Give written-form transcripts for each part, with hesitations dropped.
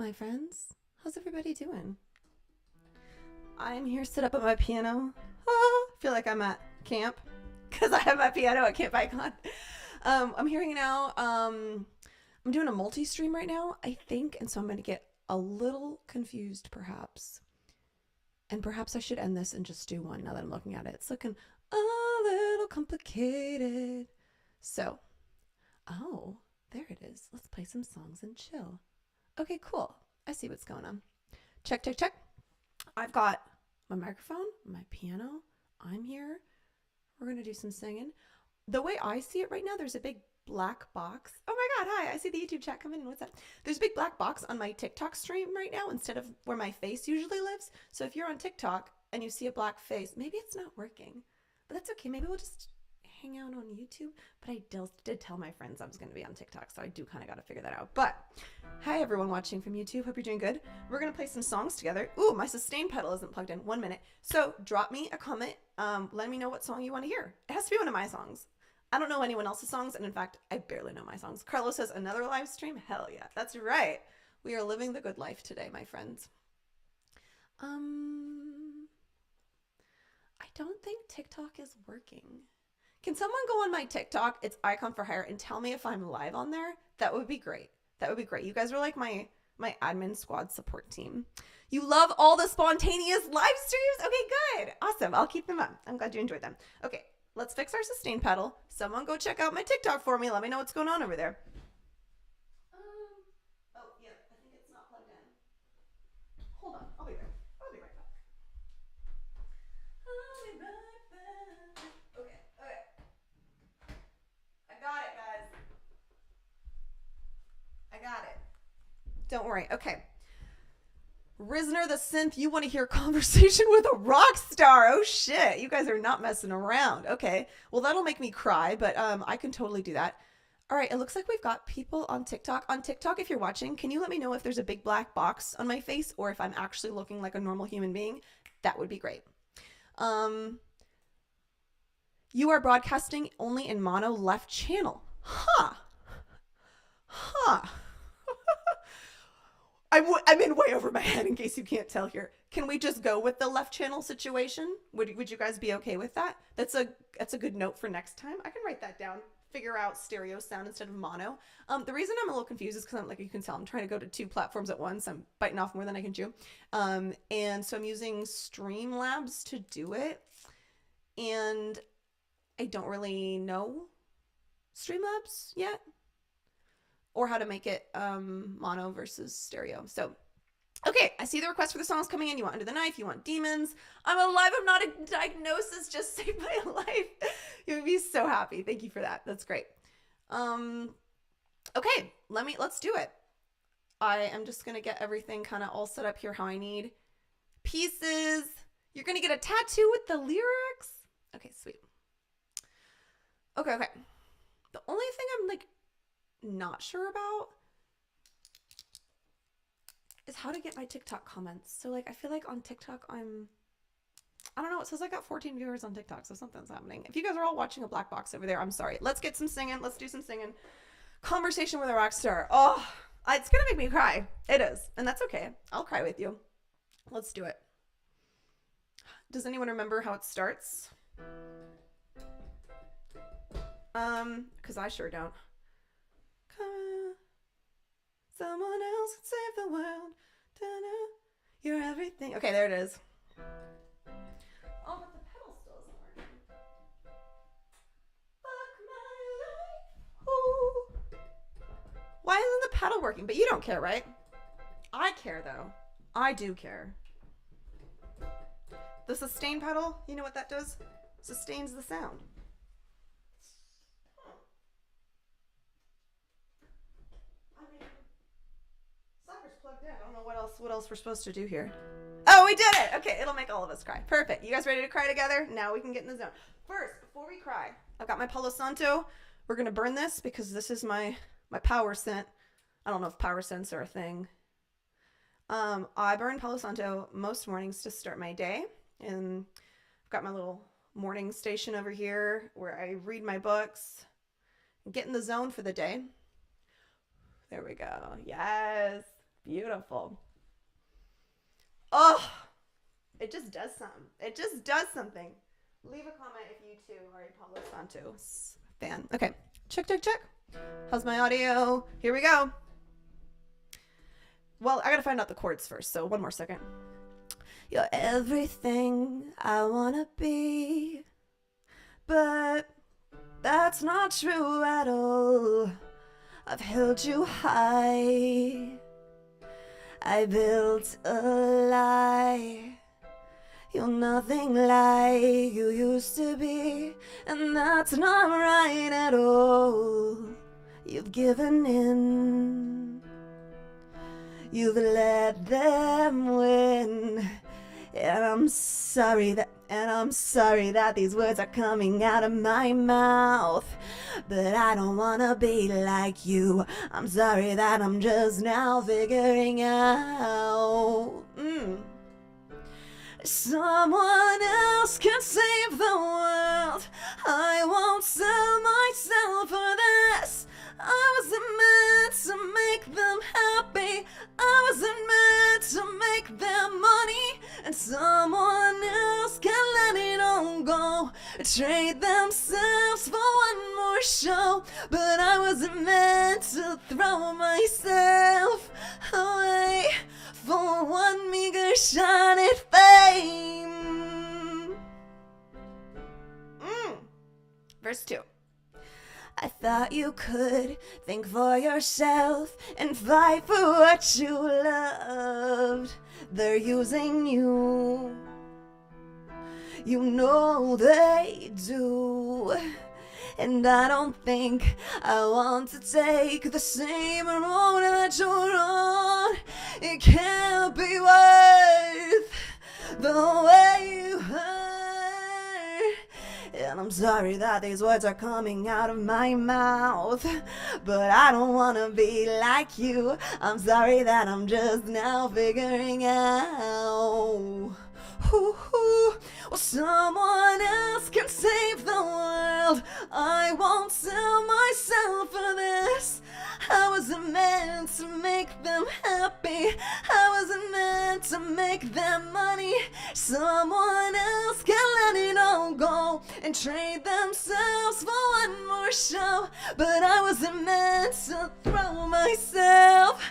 my friends? How's everybody doing? I'm here set up at my piano. I feel like I'm at camp because I have my piano at Camp Icon. I'm here hanging out. I'm doing a multi-stream right now, I think, and so I'm going to get a little confused perhaps. And perhaps I should end this and just do one now that I'm looking at it. It's looking a little complicated. So, oh, there it is. Let's play some songs and chill. Okay, cool. I see what's going on. Check, check, check. I've got my microphone, my piano. I'm here. We're going to do some singing. The way I see it right now, there's a big black box. Oh my God, hi. I see the YouTube chat coming in. What's up? There's a big black box on my TikTok stream right now instead of where my face usually lives. So if you're on TikTok and you see a black face, maybe it's not working. But that's okay. Maybe we'll just hang out on YouTube. But I did tell my friends I was going to be on TikTok, so I do kind of got to figure that out. But hi, everyone watching from YouTube. Hope you're doing good. We're going to play some songs together. Ooh, my sustain pedal isn't plugged in. 1 minute. So drop me a comment. Let me know what song you want to hear. It has to be one of my songs. I don't know anyone else's songs, and in fact, I barely know my songs. Carlos says, another live stream? Hell yeah. That's right. We are living the good life today, my friends. I don't think TikTok is working. Can someone go on my TikTok, it's Icon for Hire, and tell me if I'm live on there? That would be great. That would be great. You guys are like my admin squad support team. You love all the spontaneous live streams? Okay, good. Awesome. I'll keep them up. I'm glad you enjoyed them. Okay, let's fix our sustain pedal. Someone go check out my TikTok for me. Let me know what's going on over there. Oh, yeah, I think it's not plugged in. Hold on. I'll be right back. Okay. I got it, guys. I got it. Don't worry. Okay. Risner the Synth, you want to hear Conversation with a Rock Star. Oh shit, you guys are not messing around. Okay, well that'll make me cry, but I can totally do that. All right, it looks like we've got people on TikTok. On TikTok, if you're watching, can you let me know if there's a big black box on my face or if I'm actually looking like a normal human being? That would be great. You are broadcasting only in mono left channel. Huh. I'm in way over my head in case you can't tell here. Can we just go with the left channel situation? Would you guys be okay with that? That's a good note for next time. I can write that down. Figure out stereo sound instead of mono. The reason I'm a little confused is because I'm, like you can tell, I'm trying to go to 2 platforms at once. I'm biting off more than I can chew. And so I'm using Streamlabs to do it. And I don't really know Streamlabs yet, or how to make it mono versus stereo. So, okay, I see the request for the songs coming in. You want Under the Knife, you want Demons. I'm alive, I'm not a diagnosis, just saved my life. You would be so happy. Thank you for that. That's great. Okay, let's do it. I am just gonna get everything kind of all set up here how I need. Pieces. You're gonna get a tattoo with the lyrics? Okay, sweet. Okay. The only thing I'm like not sure about is how to get my TikTok comments. So like I feel like on TikTok I don't know, it says I got 14 viewers on TikTok, so something's happening. If you guys are all watching a black box over there, I'm sorry. Let's get some singing. Let's do some singing. Conversation with a Rock Star. Oh, it's gonna make me cry. It is, and that's okay. I'll cry with you. Let's do it. Does anyone remember how it starts? Because I sure don't. Someone else could save the world. Da-da. You're everything. Okay, there it is. Oh, but the pedal still isn't working. Fuck my life. Ooh. Why isn't the pedal working? But you don't care, right? I care, though. I do care. The sustain pedal, you know what that does? Sustains the sound. Plugged in. I don't know what else we're supposed to do here. Oh, we did it. Okay, it'll make all of us cry. Perfect. You guys ready to cry together? Now we can get in the zone. First, before we cry, I've got my Palo Santo. We're gonna burn this because this is my power scent. I don't know if power scents are a thing. I burn Palo Santo most mornings to start my day, and I've got my little morning station over here where I read my books and get in the zone for the day. There we go. Yes. Beautiful. Oh, it just does something. It just does something. Leave a comment if you too are a Pablo Santos fan. Okay, check, check, check. How's my audio? Here we go. Well, I gotta find out the chords first, so one more second. You're everything I wanna be, but that's not true at all. I've held you high. I built a lie. You're nothing like you used to be, and that's not right at all. You've given in. You've let them win. And I'm sorry that these words are coming out of my mouth. But I don't wanna be like you. I'm sorry that I'm just now figuring out. Someone else can save the world. I won't sell myself for this. I wasn't meant to make them happy. I wasn't meant to make them money. And someone else can let it all go, trade themselves for one more show. But I wasn't meant to throw myself away for one meager shot at fame. Verse 2. I thought you could think for yourself and fight for what you loved. They're using you. You know they do. And I don't think I want to take the same road that you're on. It can't be worth the way you hurt. And I'm sorry that these words are coming out of my mouth, but I don't want to be like you. I'm sorry that I'm just now figuring out. Well, someone else can save the world. I won't sell myself for this. I wasn't meant to make them happy. I wasn't meant to make them money. Someone else can let it all go and trade themselves for one more show. But I wasn't meant to throw myself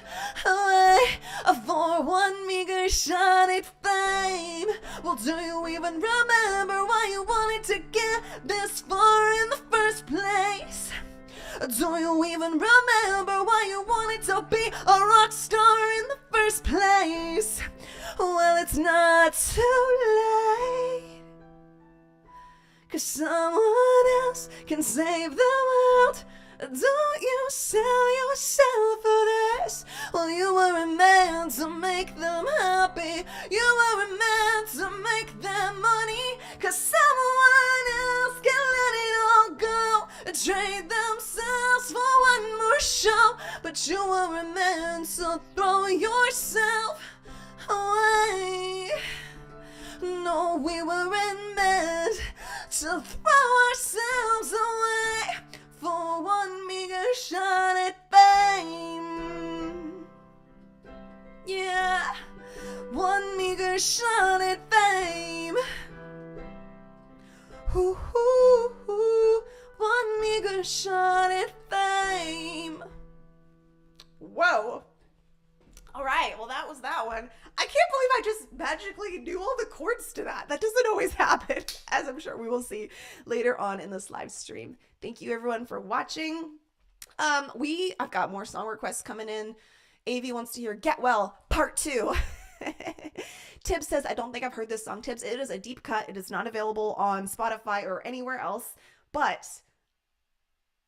away for one meager shot at fame. Well, do you even remember why you wanted to get this far in the first place? Do you even remember why you wanted to be a rock star in the first place? Well, it's not too late, 'cause someone else can save the world. Don't you sell yourself for this. Well, you weren't meant to make them happy. You weren't meant to make them money. 'Cause someone else can let it all go and trade themselves for one more show. But you weren't meant to throw yourself away. No, we weren't meant to throw ourselves away for one meager shot at fame. Yeah, one meager shot at fame. One meager shot at fame. Whoa. All right, well, that was that one. I can't believe I just magically knew all the chords to that. That doesn't always happen, as I'm sure we will see later on in this live stream. Thank you, everyone, for watching. I've got more song requests coming in. Avi wants to hear Get Well Part 2. Tibbs says, I don't think I've heard this song. Tibbs, it is a deep cut. It is not available on Spotify or anywhere else, but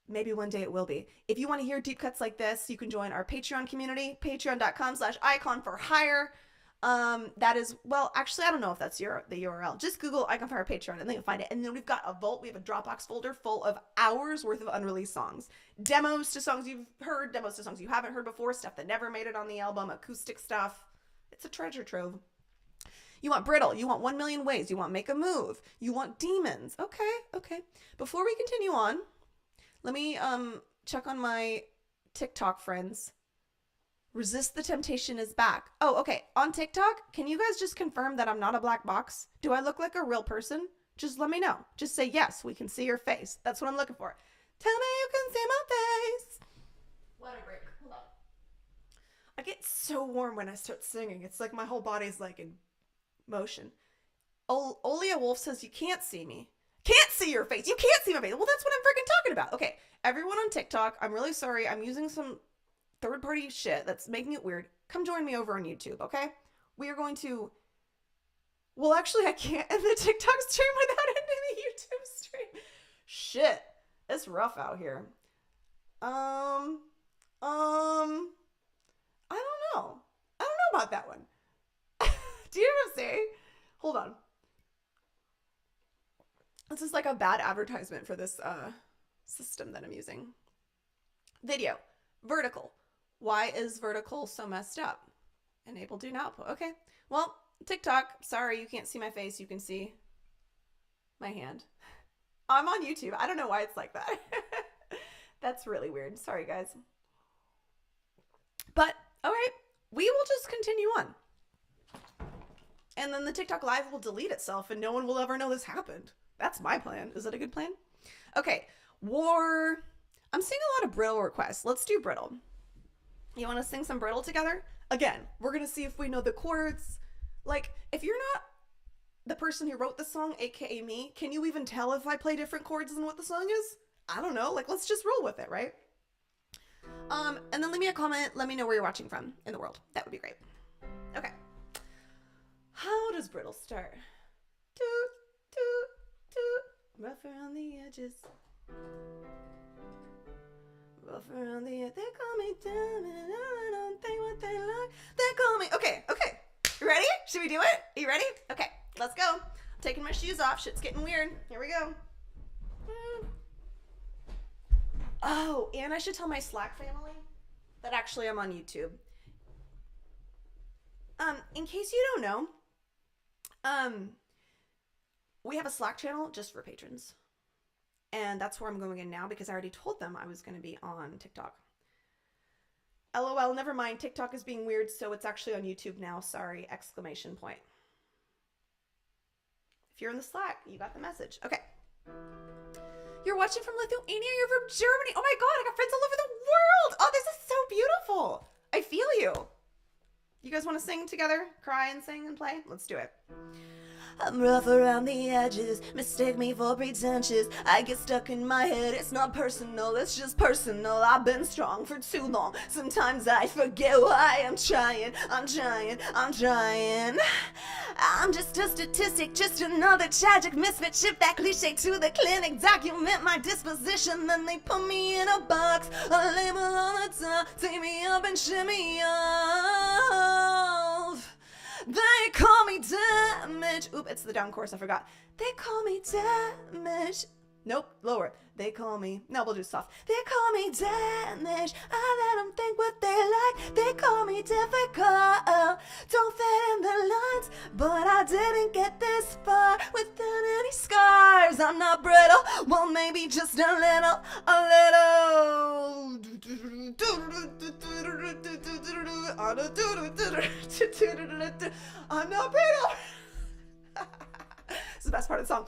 maybe one day it will be. If you want to hear deep cuts like this, you can join our Patreon community, patreon.com/iconforhire. That is, well, actually, I don't know if that's the URL. Just Google Icon Fire Patreon and then you'll find it. And then we've got a vault. We have a Dropbox folder full of hours worth of unreleased songs. Demos to songs you've heard, demos to songs you haven't heard before, stuff that never made it on the album, acoustic stuff. It's a treasure trove. You want Brittle. You want 1 Million Ways. You want Make a Move. You want Demons. Okay. Before we continue on, let me check on my TikTok friends. Resist the temptation is back. Oh, okay. On TikTok, can you guys just confirm that I'm not a black box? Do I look like a real person? Just let me know. Just say yes, we can see your face. That's what I'm looking for. Tell me you can see my face. Let me break. Hold on. I get so warm when I start singing. It's like my whole body's like in motion. Olia Wolf says you can't see me. Can't see your face. You can't see my face. Well, that's what I'm freaking talking about. Okay, everyone on TikTok, I'm really sorry. I'm using some third-party shit that's making it weird. Come join me over on YouTube, okay? We are going to... Well, actually, I can't end the TikTok stream without ending the YouTube stream. Shit. It's rough out here. I don't know. I don't know about that one. Do you know what I'm saying? Hold on. This is like a bad advertisement for this system that I'm using. Video. Vertical. Why is vertical so messed up? Enable do not output. Okay. Well, TikTok, sorry you can't see my face. You can see my hand. I'm on YouTube. I don't know why it's like that. That's really weird. Sorry, guys. But, all right. We will just continue on. And then the TikTok live will delete itself and no one will ever know this happened. That's my plan. Is that a good plan? Okay. War. I'm seeing a lot of Brittle requests. Let's do Brittle. You want to sing some Brittle together? Again, we're going to see if we know the chords. Like, if you're not the person who wrote the song, aka me, can you even tell if I play different chords than what the song is? I don't know. Like, let's just roll with it, right? And then leave me a comment. Let me know where you're watching from in the world. That would be great. Okay. How does Brittle start? Toot, toot, toot. Rough around the edges. Rough around the edges. They call me dumb and I don't think what they like. They call me. Okay, okay. You ready? Should we do it? Are you ready? Okay, let's go. I'm taking my shoes off. Shit's getting weird. Here we go. Oh, and I should tell my Slack family that actually I'm on YouTube. In case you don't know, we have a Slack channel just for patrons. And that's where I'm going in now because I already told them I was going to be on TikTok. LOL, never mind. TikTok is being weird, so it's actually on YouTube now. Sorry, exclamation point. If you're in the Slack, you got the message. Okay. You're watching from Lithuania, you're from Germany. Oh my God, I got friends all over the world. Oh, this is so beautiful. I feel you. You guys want to sing together? Cry and sing and play? Let's do it. I'm rough around the edges, mistake me for pretentious. I get stuck in my head, it's not personal, it's just personal. I've been strong for too long, sometimes I forget why I'm trying. I'm just a statistic, just another tragic misfit. Ship that cliche to the clinic, document my disposition. Then they put me in a box, a label on the top, take me up and shimmy off. They call me damage. Oop, it's the down chorus, I forgot. They call me damage. Nope, lower. They call me, no, we'll do soft. They call me damage. I let them think what they like. They call me difficult. Don't fit in the lines, but I didn't get this far without any scars. I'm not brittle, well maybe just a little. I'm not brittle. This is the best part of the song.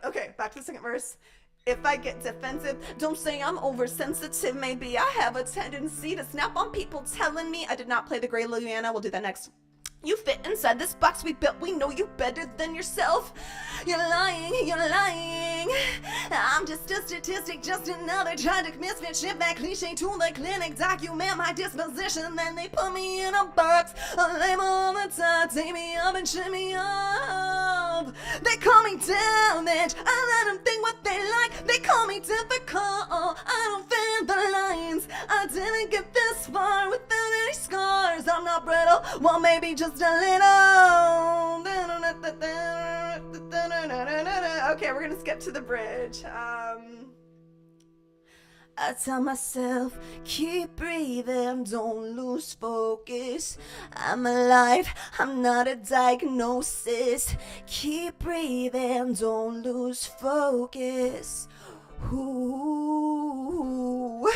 Okay, back to the second verse. If I get defensive, don't say I'm oversensitive. Maybe I have a tendency to snap on people telling me I did not play the Grey Liliana. We'll do that next. You fit inside this box we built. We know you better than yourself. You're lying, you're lying. I'm just a statistic, just another tragic misfit. Ship that cliche to the clinic, document my disposition. Then they put me in a box, a label on the top, take me up and ship me up. They call me damage, I let them think what they like. They call me difficult, I don't fit in the lines. I didn't get this far without any scars. I'm not brittle, well maybe just a little. Okay, we're gonna skip to the bridge. I tell myself, keep breathing, don't lose focus. I'm alive, I'm not a diagnosis. Keep breathing, don't lose focus. Ooh,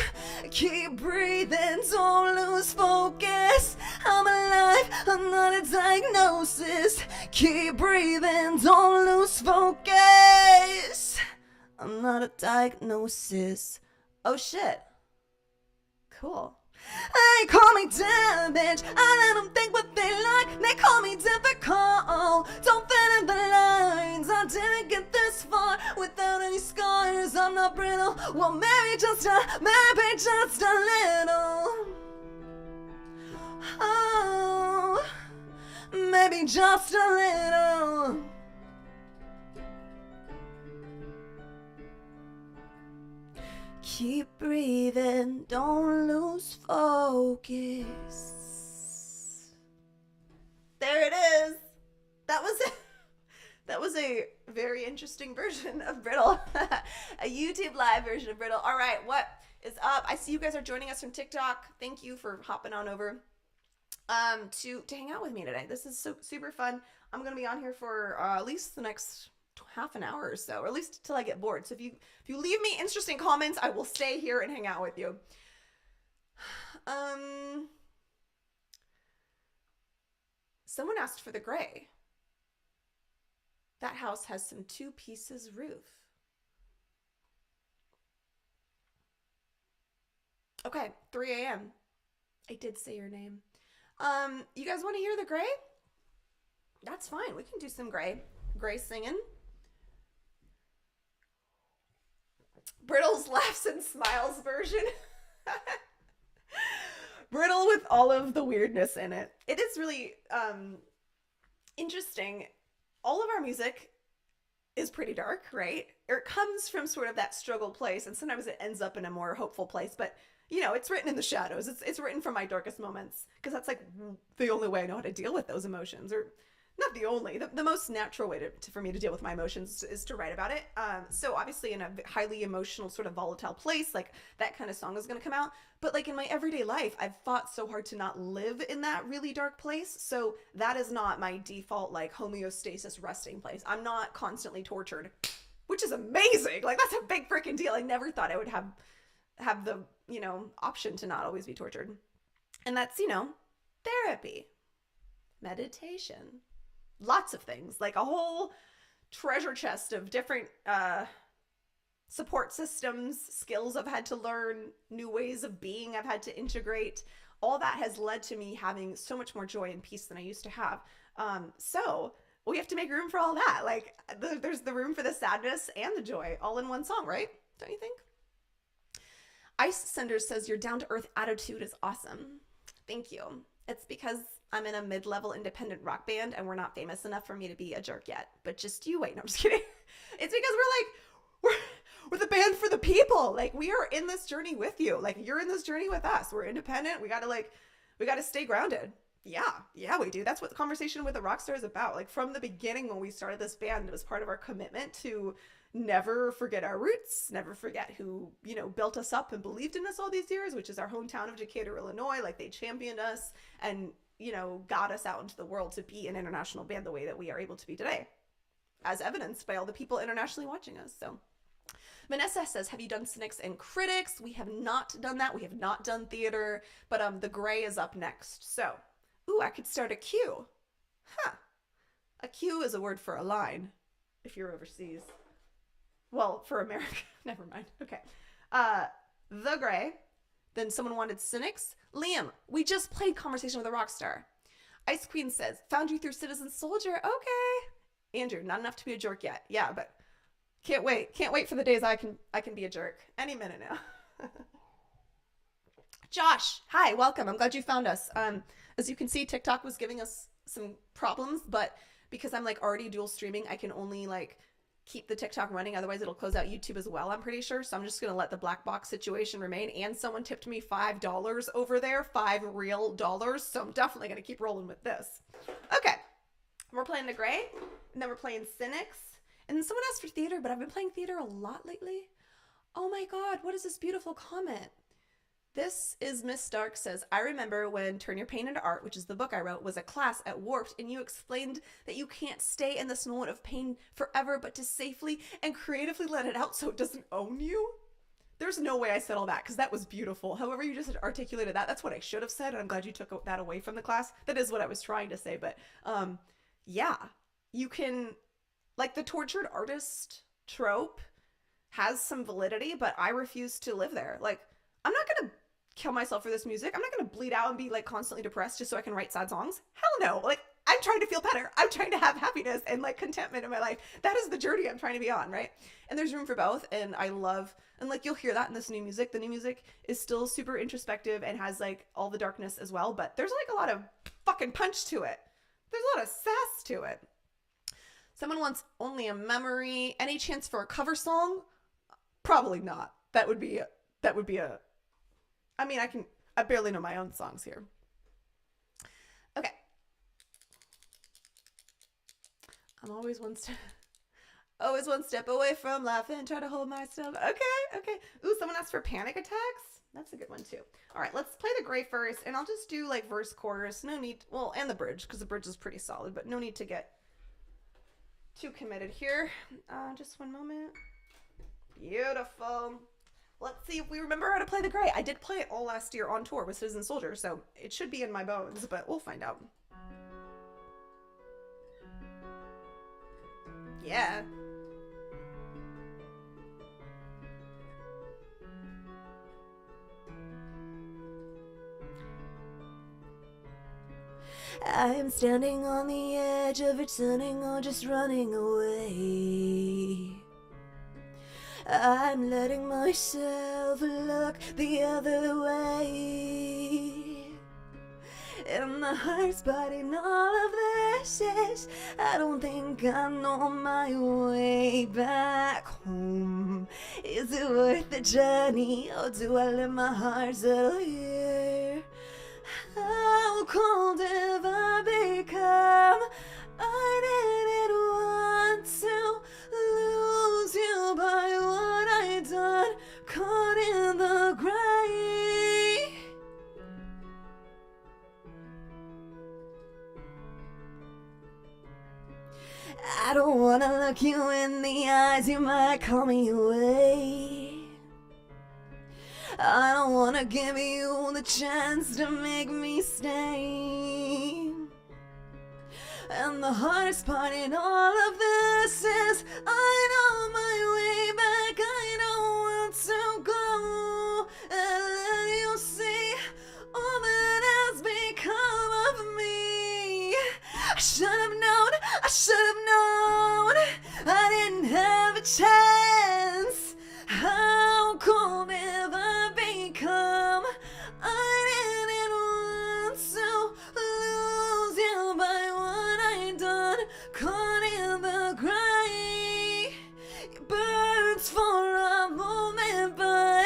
keep breathing, don't lose focus. I'm alive, I'm not a diagnosis. Keep breathing, don't lose focus. I'm not a diagnosis. Oh shit. Cool. They call me damage. I let them think what they like. They call me difficult. Don't fit in the lines. I didn't get this far without any scars. I'm not brittle. Well, maybe just a little. Oh, maybe just a little. Keep breathing, don't lose focus. There it is. That was it. That was a very interesting version of Brittle. A YouTube live version of Brittle. All right, what is up? I see you guys are joining us from TikTok. Thank you for hopping on over to hang out with me today. This is so super fun. I'm going to be on here for at least the next half an hour or so, or at least till I get bored. So if you leave me interesting comments, I will stay here and hang out with you. Someone asked for the gray. That house has some 2 pieces roof. Okay, 3 a.m. I did say your name. You guys want to hear the gray? That's fine. We can do some gray singing. Brittle's laughs and smiles version. Brittle with all of the weirdness in it. It is really interesting. All of our music is pretty dark, right? Or it comes from sort of that struggle place, and sometimes it ends up in a more hopeful place, but you know, it's written in the shadows. It's written from my darkest moments, because that's like the only way I know how to deal with those emotions, or not the only, the most natural way for me to deal with my emotions is to write about it. So obviously in a highly emotional sort of volatile place, like that kind of song is going to come out. But like in my everyday life, I've fought so hard to not live in that really dark place. So that is not my default like homeostasis resting place. I'm not constantly tortured, which is amazing. Like that's a big freaking deal. I never thought I would have the, you know, option to not always be tortured. And that's, you know, therapy, meditation, lots of things, like a whole treasure chest of different support systems, skills I've had to learn, new ways of being I've had to integrate. All that has led to me having so much more joy and peace than I used to have. So we have to make room for all that. Like there's the room for the sadness and the joy all in one song, right? Don't you think? Ice Sender says your down-to-earth attitude is awesome. Thank you. It's because I'm in a mid-level independent rock band and we're not famous enough for me to be a jerk yet. But just you wait. No, I'm just kidding. It's because we're the band for the people. Like we are in this journey with you. Like you're in this journey with us. We're independent. We gotta stay grounded. Yeah, we do. That's what the conversation with the rockstar is about. Like from the beginning when we started this band, it was part of our commitment to never forget our roots, never forget who, you know, built us up and believed in us all these years, which is our hometown of Decatur, Illinois. Like they championed us and, you know, got us out into the world to be an international band the way that we are able to be today, as evidenced by all the people internationally watching us. So Vanessa says, have you done Cynics and Critics? We have not done that. We have not done theater, but the gray is up next. So, ooh, I could start a queue. Huh. A queue is a word for a line if you're overseas. Well, for America, never mind. Okay. The Gray. Then someone wanted Cynics. Liam, we just played Conversation with a Rockstar. Ice Queen says, found you through Citizen Soldier. Okay. Andrew, not enough to be a jerk yet. Yeah, but can't wait. Can't wait for the days I can be a jerk. Any minute now. Josh, hi, welcome. I'm glad you found us. As you can see, TikTok was giving us some problems, but because I'm like already dual streaming, I can only like keep the TikTok running. Otherwise it'll close out YouTube as well, I'm pretty sure. So I'm just going to let the black box situation remain. And someone tipped me $5 over there, $5 real dollars. So I'm definitely going to keep rolling with this. Okay. We're playing the Gray, and then we're playing Cynics. And then someone asked for theater, but I've been playing theater a lot lately. Oh my God, what is this beautiful comment? This is Miss Stark says, I remember when Turn Your Pain into Art, which is the book I wrote, was a class at Warped, and you explained that you can't stay in this moment of pain forever, but to safely and creatively let it out so it doesn't own you. There's no way I said all that because that was beautiful. However, you just articulated that. That's what I should have said, and I'm glad you took that away from the class. That is what I was trying to say, but yeah, you can, like, the tortured artist trope has some validity, but I refuse to live there. Like, I'm not gonna kill myself for this music. I'm not gonna bleed out and be like constantly depressed just so I can write sad songs. Hell no. Like, I'm trying to feel better. I'm trying to have happiness and like contentment in my life. That is the journey I'm trying to be on, right? And there's room for both. And I love, and like you'll hear that in this new music. The new music is still super introspective and has like all the darkness as well, but there's like a lot of fucking punch to it. There's a lot of sass to it. Someone wants Only a Memory. Any chance for a cover song? Probably not. That would be a I mean, I barely know my own songs here. Okay. I'm always one step away from laughing, try to hold myself. Okay. Ooh, someone asked for Panic Attacks. That's a good one too. All right, let's play the gray first, and I'll just do like verse, chorus. No need, well, and the bridge, because the bridge is pretty solid, but no need to get too committed here. Just one moment. Beautiful. Let's see if we remember how to play the gray. I did play it all last year on tour with Citizen Soldier, so it should be in my bones, but we'll find out. Yeah. I'm standing on the edge of it, turning or just running away. I'm letting myself look the other way. And the hardest part in all of this is I don't think I know my way back home. Is it worth the journey, or do I let my heart settle here? How cold have I become? I didn't want to lose you by what I done, caught in the gray. I don't wanna look you in the eyes, you might call me away. I don't wanna give you the chance to make me stay. And the hardest part in all of this is I know my way back. I don't want to go and let you see all that has become of me. I should have known, I didn't have a chance. How cold have I become? I didn't want to lose you by what I done, caught in the gray. It burns for a moment, but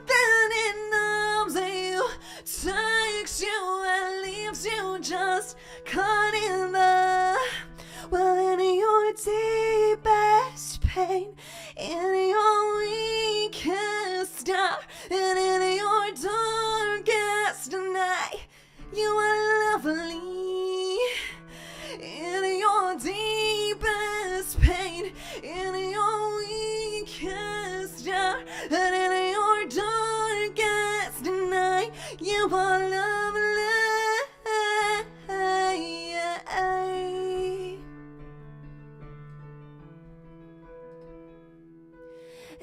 then it numbs you, takes you and leaves you just caught in the, well, in your deepest pain, in your weakest hour, and in your darkest night, you are lovely. In your deepest pain, in your weakest hour, and in your darkest night, you are lovely.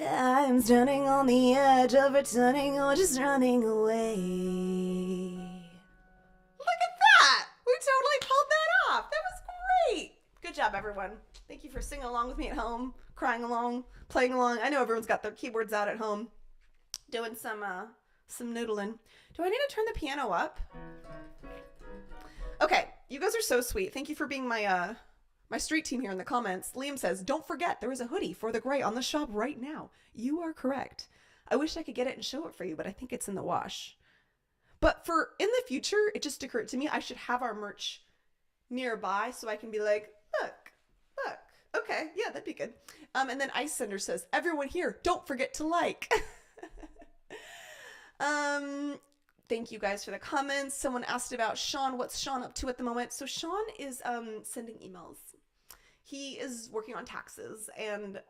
I'm standing on the edge of returning or just running away. Look at that! We totally pulled that off. That was great. Good job, everyone. Thank you for singing along with me at home, crying along, playing along. I know everyone's got their keyboards out at home, doing some noodling. Do I need to turn the piano up? Okay, you guys are so sweet. Thank you for being my street team here in the comments. Liam says, don't forget there is a hoodie for the gray on the shop right now. You are correct. I wish I could get it and show it for you, but I think it's in the wash. But for in the future, it just occurred to me I should have our merch nearby so I can be like, look. Okay, yeah, that'd be good. And then Ice Sender says, everyone here, don't forget to like. Thank you guys for the comments. Someone asked about Sean. What's Sean up to at the moment? So Sean is sending emails. He is working on taxes and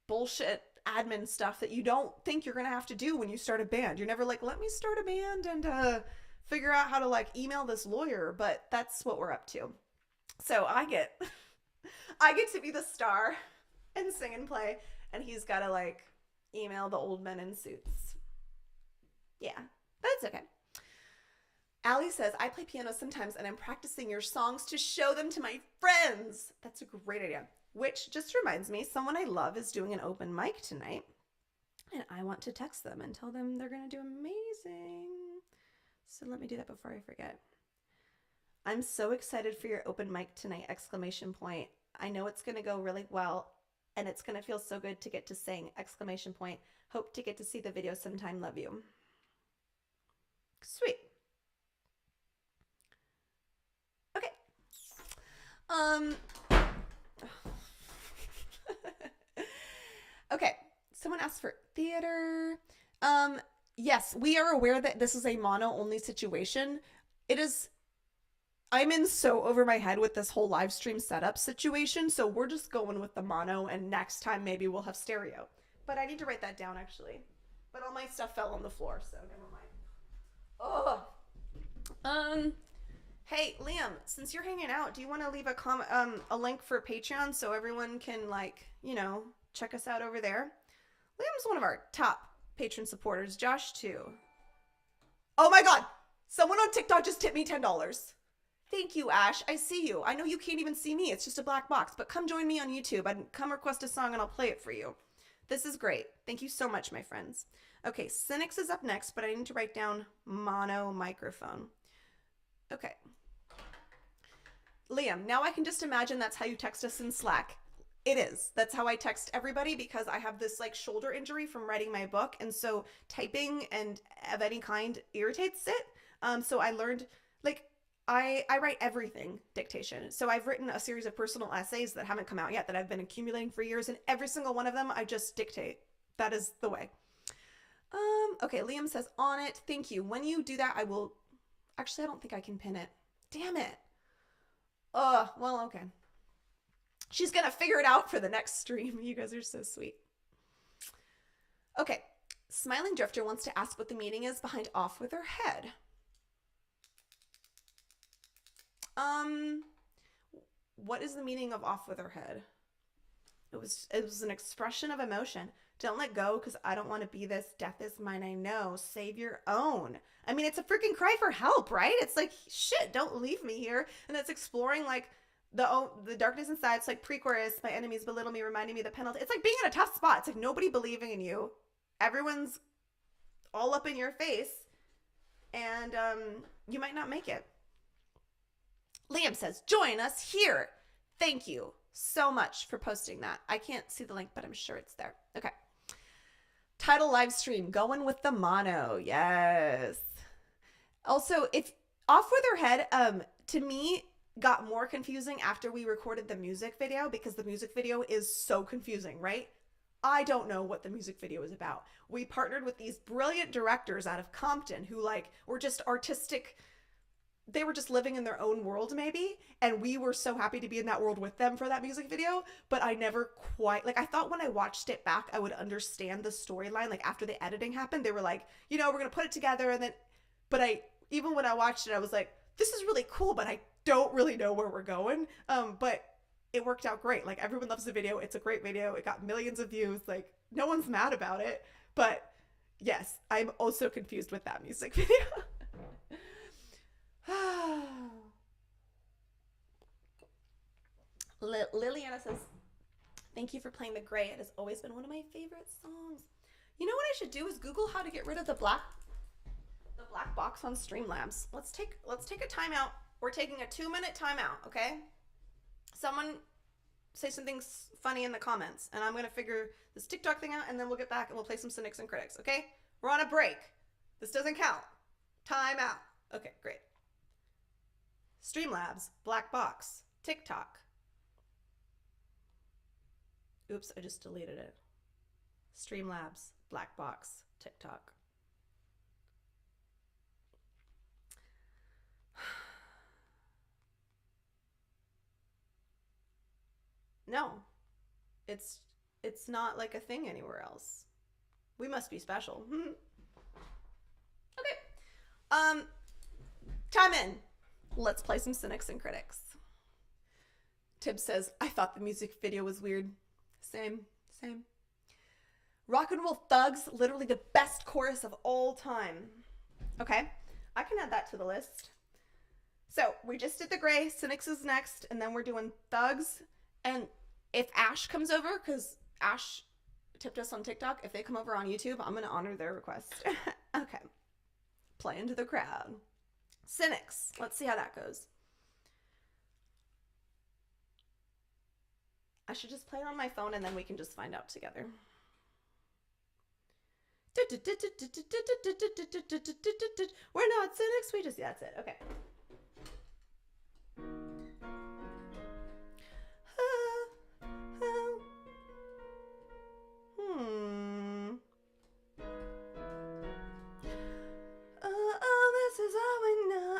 bullshit admin stuff that you don't think you're gonna have to do when you start a band. You're never like, let me start a band and figure out how to like email this lawyer, but that's what we're up to. So I get to be the star and sing and play, and he's gotta like email the old men in suits. Yeah, that's okay. Allie says, I play piano sometimes and I'm practicing your songs to show them to my friends. That's a great idea. Which just reminds me, someone I love is doing an open mic tonight. And I want to text them and tell them they're going to do amazing. So let me do that before I forget. I'm so excited for your open mic tonight, exclamation point. I know it's going to go really well and it's going to feel so good to get to sing, exclamation point. Hope to get to see the video sometime. Love you. Sweet. Okay. Okay. Someone asked for theater. Yes, we are aware that this is a mono only situation. I'm in so over my head with this whole live stream setup situation. So we're just going with the mono, and next time maybe we'll have stereo. But I need to write that down actually. But all my stuff fell on the floor, so never mind. Oh. Hey, Liam, since you're hanging out, do you want to leave a link for Patreon so everyone can, like, you know, check us out over there? Liam's one of our top patron supporters. Josh, too. Oh my God! Someone on TikTok just tipped me $10. Thank you, Ash. I see you. I know you can't even see me. It's just a black box. But come join me on YouTube and come request a song and I'll play it for you. This is great. Thank you so much, my friends. Okay, Cynics is up next, but I need to write down mono microphone. Okay. Liam, now I can just imagine that's how you text us in Slack. It is. That's how I text everybody because I have this like shoulder injury from writing my book. And so typing and of any kind irritates it. So I learned like I write everything dictation. So I've written a series of personal essays that haven't come out yet that I've been accumulating for years. And every single one of them, I just dictate. That is the way. Okay. Liam says on it. Thank you. When you do that, I will. Actually, I don't think I can pin it. Damn it. Well, okay. She's gonna figure it out for the next stream. You guys are so sweet. Okay. Smiling Drifter wants to ask what the meaning is behind Off With Her Head. What is the meaning of Off With Her Head? It was an expression of emotion. Don't let go because I don't want to be this. Death is mine, I know. Save your own. I mean, it's a freaking cry for help, right? It's like, shit, don't leave me here. And it's exploring like the darkness inside. It's like pre-chorus, my enemies belittle me, reminding me of the penalty. It's like being in a tough spot. It's like nobody believing in you. Everyone's all up in your face. And you might not make it. Liam says, join us here. Thank you so much for posting that. I can't see the link, but I'm sure it's there. Okay. Title live stream, going with the mono. Yes. Also, if Off With Her Head, to me, got more confusing after we recorded the music video because the music video is so confusing, right? I don't know what the music video is about. We partnered with these brilliant directors out of Compton who like were just artistic. They were just living in their own world maybe. And we were so happy to be in that world with them for that music video. But I never quite, like I thought when I watched it back, I would understand the storyline. Like after the editing happened, they were like, you know, we're going to put it together. And then, but even when I watched it, I was like, this is really cool, but I don't really know where we're going. But it worked out great. Like everyone loves the video. It's a great video. It got millions of views. Like no one's mad about it. But yes, I'm also confused with that music video. Liliana says, thank you for playing The Gray. It has always been one of my favorite songs. You know what I should do is Google how to get rid of the black box on Streamlabs. Let's take a timeout. We're taking a 2-minute timeout, okay? Someone say something funny in the comments, and I'm going to figure this TikTok thing out, and then we'll get back and we'll play some Cynics and Critics, okay? We're on a break. This doesn't count. Time out. Okay, great. Streamlabs, black box, TikTok. Oops, I just deleted it. Streamlabs, black box, TikTok. No, it's not like a thing anywhere else. We must be special. Okay. Time in. Let's play some Cynics and Critics. Tibbs says, I thought the music video was weird. Same. Rock and Roll Thugs, literally the best chorus of all time. Okay, I can add that to the list. So we just did the Gray, Cynics is next, and then we're doing Thugs. And if Ash comes over, because Ash tipped us on TikTok, if they come over on YouTube, I'm going to honor their request. Okay. Play into the crowd. Cynics. Let's see how that goes. I should just play it on my phone and then we can just find out together. We're not Cynics, we just, yeah, that's it. Okay. This is all we know.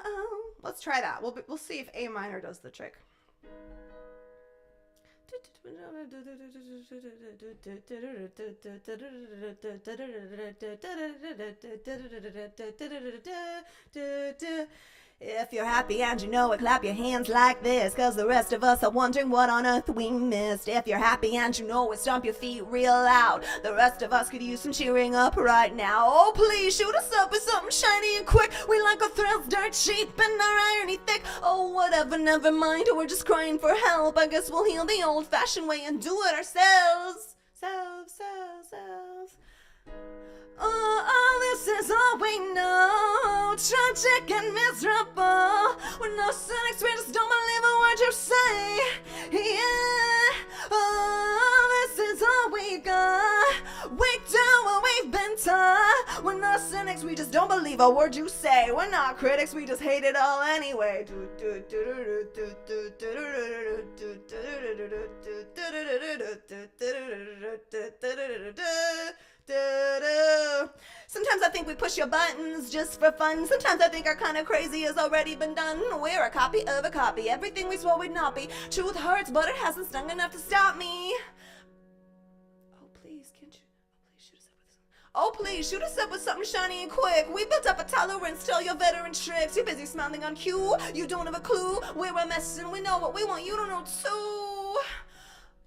Let's try that. We'll see if A minor does the trick. If you're happy and you know it, clap your hands like this, cause the rest of us are wondering what on earth we missed. If you're happy and you know it, stomp your feet real loud. The rest of us could use some cheering up right now. Oh please, shoot us up with something shiny and quick. We like our thrills dirt cheap and our irony thick. Oh whatever, never mind, we're just crying for help. I guess we'll heal the old-fashioned way and do it ourselves. Oh, this is all we know. Tragic and miserable. We're no cynics, we just don't believe a word you say. Yeah. Oh, this is all we got. We do what we've been taught. We're not cynics, we just don't believe a word you say. We're not critics, we just hate it all anyway. Sometimes I think we push your buttons just for fun. Sometimes I think our kind of crazy has already been done. We're a copy of a copy. Everything we swore we'd not be. Truth hurts, but it hasn't stung enough to stop me. Oh, please, can't you? Oh, please, shoot us up with something shiny and quick. We built up a tolerance to all your veteran tricks. You're busy smiling on cue. You don't have a clue. We're a mess and we know what we want. You don't know too.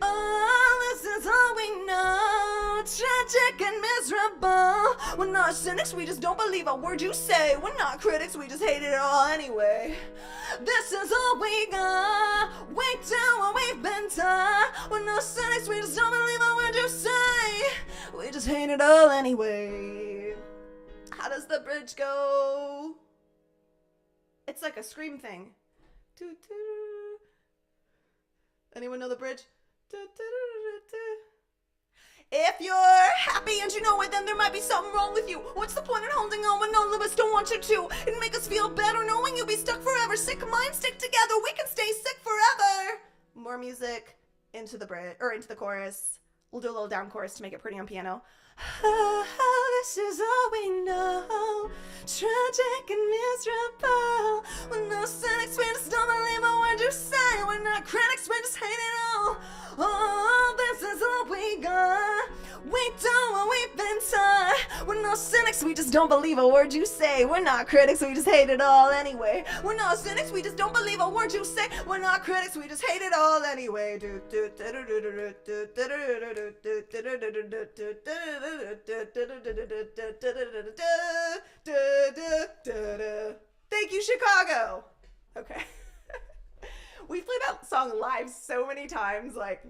Oh, this is all we know. Tragic and miserable. We're not cynics, we just don't believe a word you say. We're not critics, we just hate it all anyway. This is all we got. We do what we've been taught. We're not cynics, we just don't believe a word you say. We just hate it all anyway. How does the bridge go? It's like a scream thing. Anyone know the bridge? If you're happy and you know it, then there might be something wrong with you. What's the point in holding on when all of us don't want you to? It'd make us feel better knowing you'll be stuck forever. Sick minds stick together, we can stay sick forever. More music into the bridge, or into the chorus. We'll do a little down chorus to make it pretty on piano. This is all we know. Tragic and miserable. We're no cynics, we just don't believe a word you say. We're not critics, we just hate it all. Oh, this is all we got. We do what we've been taught. We're no cynics, we just don't believe a word you say. We're not critics, we just hate it all anyway. We're not cynics, we just don't believe a word you say. We're not critics, we just hate it all anyway. Thank you, Chicago. Okay. We've played that song live so many times, like,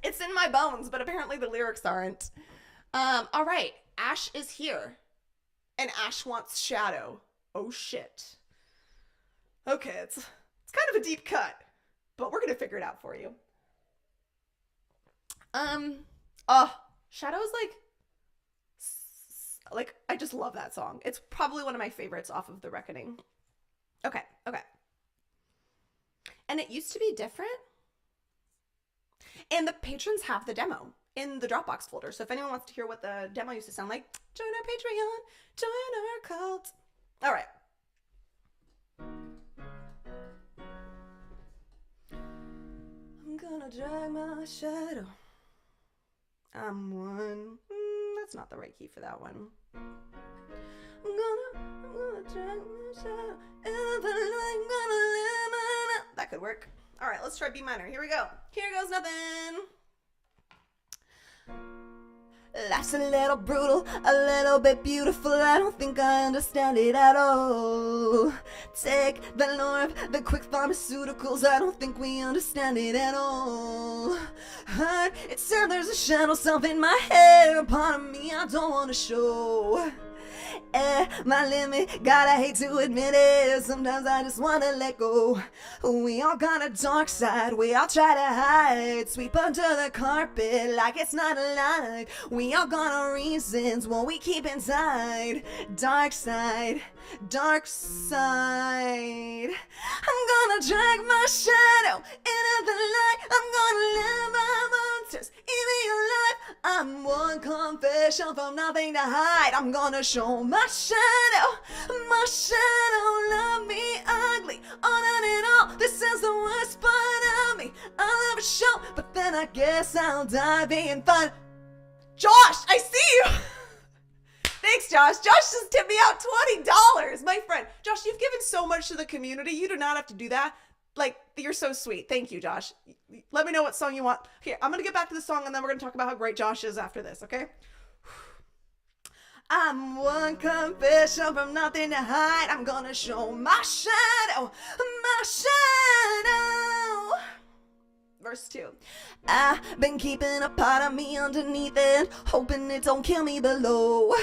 it's in my bones, but apparently the lyrics aren't. All right, Ash is here, and Ash wants Shadow. Oh shit. Okay, it's kind of a deep cut, but we're gonna figure it out for you. Shadow's like I just love that song. It's probably one of my favorites off of The Reckoning. Okay. And it used to be different. And the patrons have the demo in the Dropbox folder. So if anyone wants to hear what the demo used to sound like, join our Patreon, join our cult. All right. I'm gonna drag my shadow. I'm one. That's not the right key for that one. I'm gonna drag my shadow. That could work. All right, let's try B minor. Here we go. Here goes nothing. Life's a little brutal, a little bit beautiful. I don't think I understand it at all. Take the lure of the quick pharmaceuticals. I don't think we understand it at all. Heard it said there's a shadow self in my head, a part of me I don't want to show. My limit, God, I hate to admit it. Sometimes I just wanna let go. We all got a dark side, we all try to hide, sweep under the carpet like it's not alive. We all got our reasons, what we keep inside. Dark side, dark side. I'm gonna drag my shadow into the light. I'm gonna let my monsters in your life. I'm one confession from nothing to hide. I'm gonna show my shadow, my shadow. Love me ugly, on and on. This is the worst part of me I'll ever show, but then I guess I'll die being fun. Josh, I see you. Thanks, Josh. Josh just tipped me out $20. My friend. Josh, you've given so much to the community. You do not have to do that. Like, you're so sweet. Thank you, Josh. Let me know what song you want. Here, I'm going to get back to the song, and then we're going to talk about how great Josh is after this, okay? I'm one confession from nothing to hide. I'm going to show my shadow, my shadow. Verse 2. I've been keeping a part of me underneath it, hoping it don't kill me below.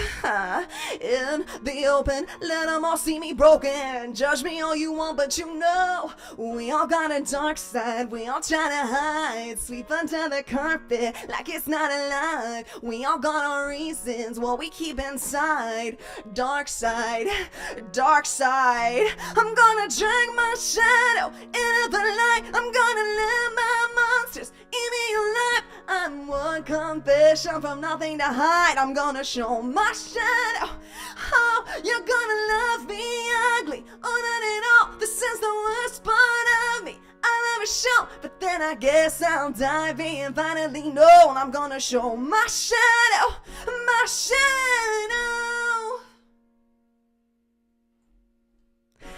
In the open, let them all see me broken. Judge me all you want, but you know we all got a dark side. We all try to hide, sweep under the carpet like it's not alive. We all got our reasons, what we keep inside. Dark side, dark side. I'm gonna drag my shadow into the light. I'm gonna let my monsters in your life. I'm one confession from nothing to hide. I'm gonna show my shadow. Oh, you're gonna love me ugly, on and on. This is the worst part of me I'll ever show, but then I guess I'll die being finally known. I'm gonna show my shadow, my shadow.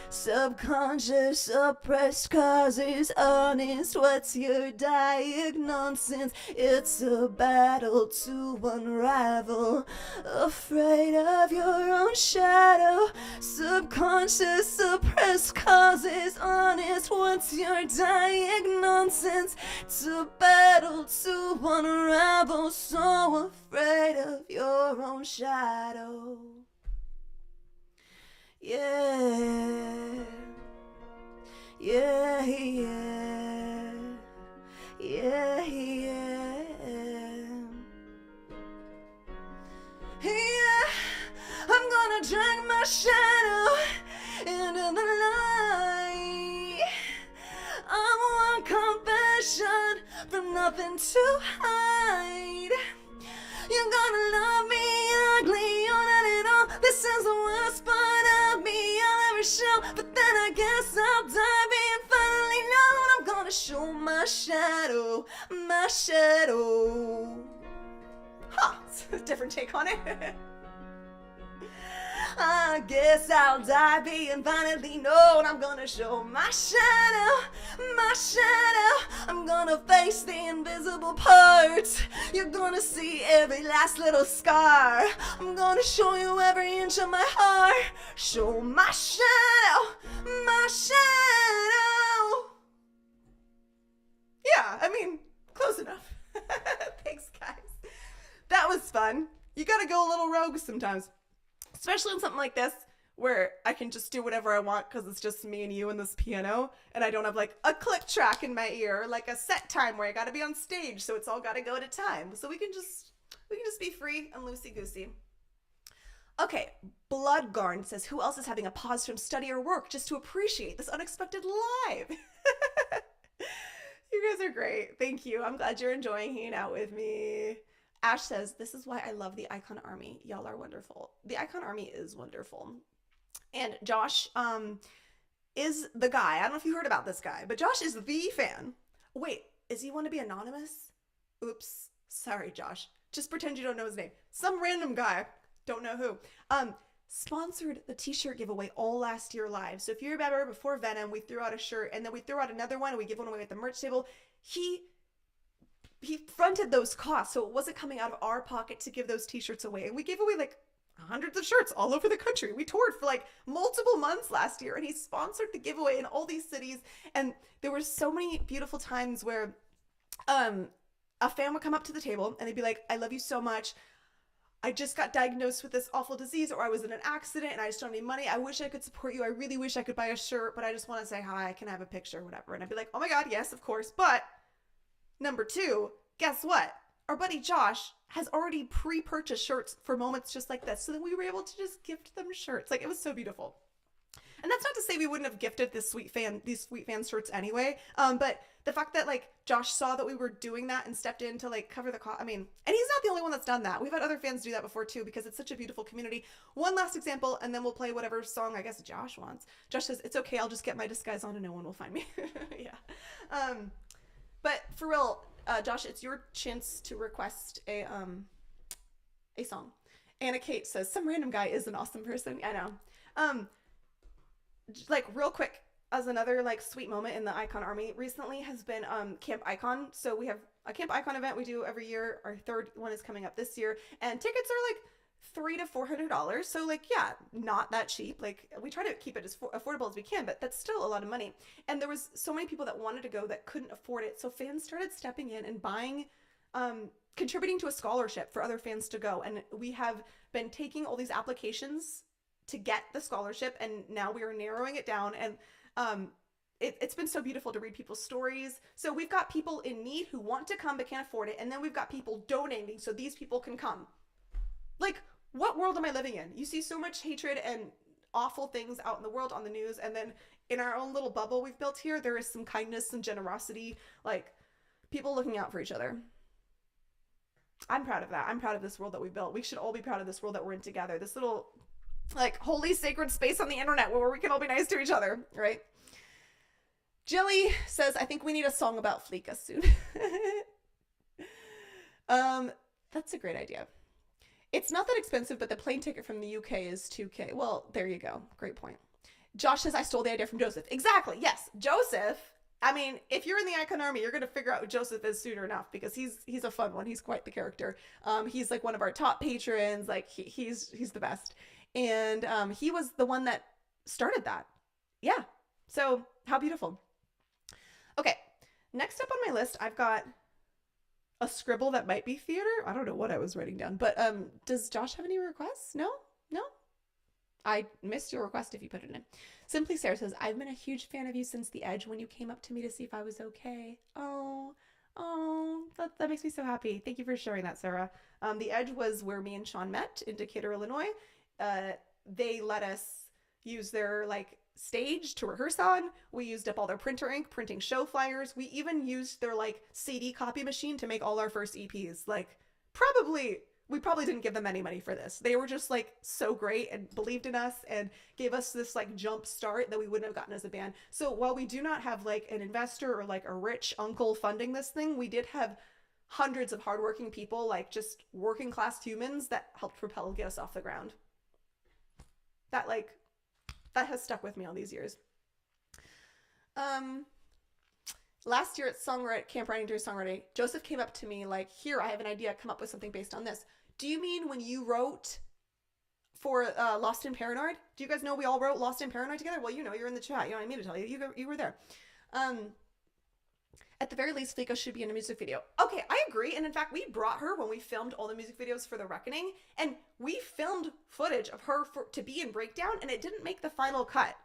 Subconscious, suppressed causes, honest, what's your diagnosis? It's a battle to unravel, afraid of your own shadow. Subconscious, suppressed causes, honest, what's your diagnosis? It's a battle to unravel, so afraid of your own shadow. Yeah, yeah, yeah, yeah, yeah, yeah. I'm gonna drag my shadow into the light. I'm one confession from nothing to hide. You're gonna love me ugly, on and on. This is the worst part of me I'll ever show, but then I guess I'll die being finally known. I'm gonna show my shadow, my shadow. Huh, it's a different take on it. I guess I'll die being finally known. I'm gonna show my shadow, my shadow. I'm gonna face the invisible parts. You're gonna see every last little scar. I'm gonna show you every inch of my heart. Show my shadow, my shadow. Yeah, I mean, close enough. Thanks, guys. That was fun. You gotta go a little rogue sometimes. Especially in something like this, where I can just do whatever I want because it's just me and you and this piano, and I don't have like a click track in my ear, like a set time where I gotta be on stage, so it's all gotta go to time. So we can just be free and loosey-goosey. Okay, Bloodgarn says, who else is having a pause from study or work just to appreciate this unexpected live? You guys are great. Thank you. I'm glad you're enjoying hanging out with me. Ash says, this is why I love the Icon Army. Y'all are wonderful. The Icon Army is wonderful. And Josh is the guy. I don't know if you heard about this guy, but Josh is the fan. Wait, is he want to be anonymous? Oops. Sorry, Josh. Just pretend you don't know his name. Some random guy. Don't know who. Sponsored the t-shirt giveaway all last year live. So if you remember, before Venom, we threw out a shirt and then we threw out another one and we give one away at the merch table. He fronted those costs, so it wasn't coming out of our pocket to give those t-shirts away. And we gave away like hundreds of shirts all over the country. We toured for like multiple months last year, and he sponsored the giveaway in all these cities. And there were so many beautiful times where a fan would come up to the table and they'd be like, I love you so much. I just got diagnosed with this awful disease, or I was in an accident and I just don't have any money. I wish I could support you. I really wish I could buy a shirt, but I just want to say hi. Can I have a picture or whatever? And I'd be like, oh my God, yes, of course. But number two, guess what? Our buddy Josh has already pre-purchased shirts for moments just like this. So then we were able to just gift them shirts. Like, it was so beautiful. And that's not to say we wouldn't have gifted these sweet fan shirts anyway. But the fact that like Josh saw that we were doing that and stepped in to like cover the cost. I mean, and he's not the only one that's done that. We've had other fans do that before too, because it's such a beautiful community. One last example, and then we'll play whatever song I guess Josh wants. Josh says, it's okay. I'll just get my disguise on and no one will find me. Yeah. But for real, Josh, it's your chance to request a song. Anna Kate says, some random guy is an awesome person. I know. Like real quick, as another like sweet moment in the Icon Army recently has been Camp Icon. So we have a Camp Icon event we do every year. Our third one is coming up this year, and tickets are like $300 to $400. So like, yeah, not that cheap. Like, we try to keep it as affordable as we can, but that's still a lot of money. And there was so many people that wanted to go that couldn't afford it. So fans started stepping in and buying, contributing to a scholarship for other fans to go. And we have been taking all these applications to get the scholarship, and now we are narrowing it down. And it's been so beautiful to read people's stories. So we've got people in need who want to come but can't afford it, and then we've got people donating so these people can come. Like, what world am I living in? You see so much hatred and awful things out in the world on the news, and then in our own little bubble we've built here, there is some kindness and generosity, like people looking out for each other. I'm proud of that. I'm proud of this world that we built. We should all be proud of this world that we're in together. This little like holy sacred space on the internet where we can all be nice to each other, right? Jelly says, I think we need a song about Fleeka soon. That's a great idea. It's not that expensive, but the plane ticket from the UK is $2,000. Well, there you go. Great point. Josh says, I stole the idea from Joseph. Exactly. Yes. Joseph. I mean, if you're in the Icon Army, you're going to figure out who Joseph is sooner enough, because he's a fun one. He's quite the character. He's like one of our top patrons. Like he's the best. And he was the one that started that. Yeah. So how beautiful. Okay. Next up on my list, I've got a scribble that might be theater. I don't know what I was writing down, but does Josh have any requests? No? I missed your request if you put it in. Simply Sarah says, I've been a huge fan of you since The Edge, when you came up to me to see if I was okay. Oh, that makes me so happy. Thank you for sharing that, Sarah. The Edge was where me and Sean met in Decatur, Illinois. They let us use their like stage to rehearse on. We used up all their printer ink, printing show flyers. We even used their like CD copy machine to make all our first EPs. Like, we probably didn't give them any money for this. They were just like so great and believed in us and gave us this like jump start that we wouldn't have gotten as a band. So while we do not have like an investor or like a rich uncle funding this thing, we did have hundreds of hardworking people, like just working class humans, that helped propel and get us off the ground. That has stuck with me all these years. Last year at Camp Writing During Songwriting, Joseph came up to me like, here, I have an idea, come up with something based on this. Do you mean when you wrote for Lost and Paranoid? Do you guys know we all wrote Lost and Paranoid together? Well, you know, you're in the chat. You don't need me to tell you. You were there. At the very least, Fleeka should be in a music video. Okay, I agree. And in fact, we brought her when we filmed all the music videos for The Reckoning, and we filmed footage of her to be in Breakdown, and it didn't make the final cut.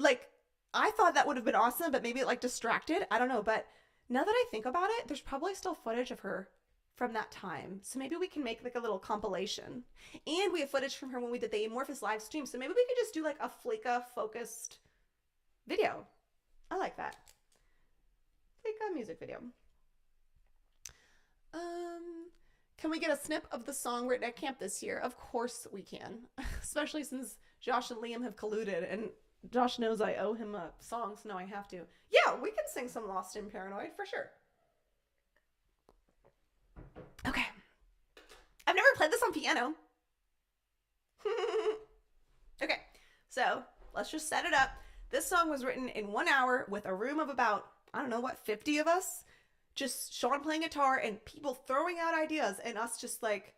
Like, I thought that would have been awesome, but maybe it like distracted. I don't know. But now that I think about it, there's probably still footage of her from that time. So maybe we can make like a little compilation. And we have footage from her when we did the Amorphous live stream. So maybe we could just do like a Fleeka focused video. I like that. Fleeka music video. Can we get a snip of the song written at camp this year? Of course we can. Especially since Josh and Liam have colluded and Josh knows I owe him a song, so now I have to. Yeah, we can sing some Lost in Paranoid for sure. Okay. I've never played this on piano. Okay, so let's just set it up. This song was written in 1 hour with a room of about, I don't know what, 50 of us. Just Sean playing guitar and people throwing out ideas and us just like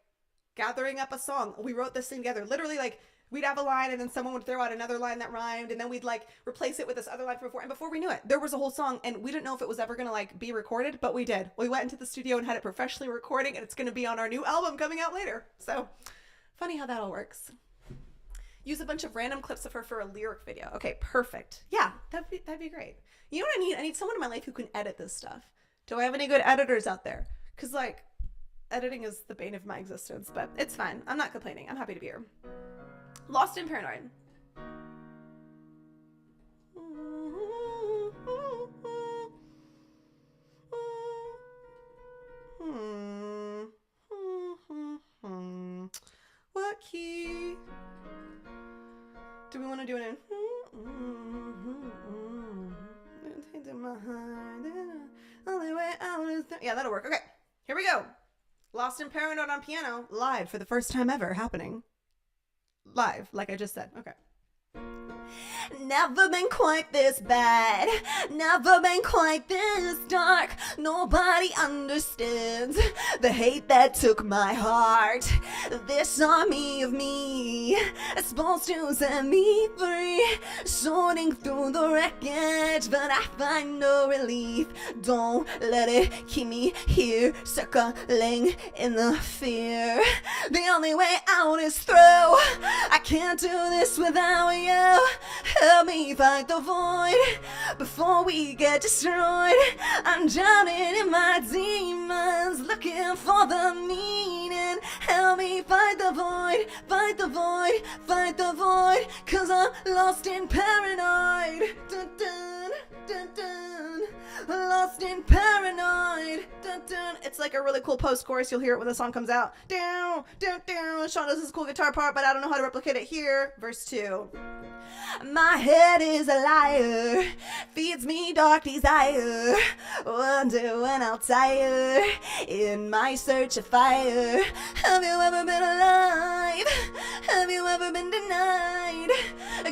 gathering up a song. We wrote this thing together. Literally, like, we'd have a line and then someone would throw out another line that rhymed and then we'd like replace it with this other line from before. And before we knew it, there was a whole song and we didn't know if it was ever going to like be recorded, but we did. We went into the studio and had it professionally recording and it's going to be on our new album coming out later. So funny how that all works. Use a bunch of random clips of her for a lyric video. Okay, perfect. Yeah, that'd be great. You know what I need? I need someone in my life who can edit this stuff. Do I have any good editors out there? Because, like, editing is the bane of my existence, but it's fine. I'm not complaining. I'm happy to be here. Lost in Paranoid. What key do we want to do it in? Yeah, that'll work. Okay, here we go. Lost in Paranoid on piano, live for the first time ever happening. Live, like I just said. Okay. Never been quite this bad, never been quite this dark. Nobody understands the hate that took my heart. This army of me is supposed to set me free, sorting through the wreckage, but I find no relief. Don't let it keep me here, circling in the fear. The only way out is through. I can't do this without you. Help me fight the void before we get destroyed. I'm drowning in my demons, looking for the meaning. Help me fight the void, fight the void, fight the void, 'cause I'm lost in paranoid. Dun, dun, dun, dun. Lost in paranoid. Dun, dun. It's like a really cool post-chorus. You'll hear it when the song comes out. Down, down, down. Sean does this cool guitar part, but I don't know how to replicate it here. Verse 2. My head is a liar, feeds me dark desire. Wonder when I'll tire in my search of fire. Have you ever been alive? Have you ever been denied?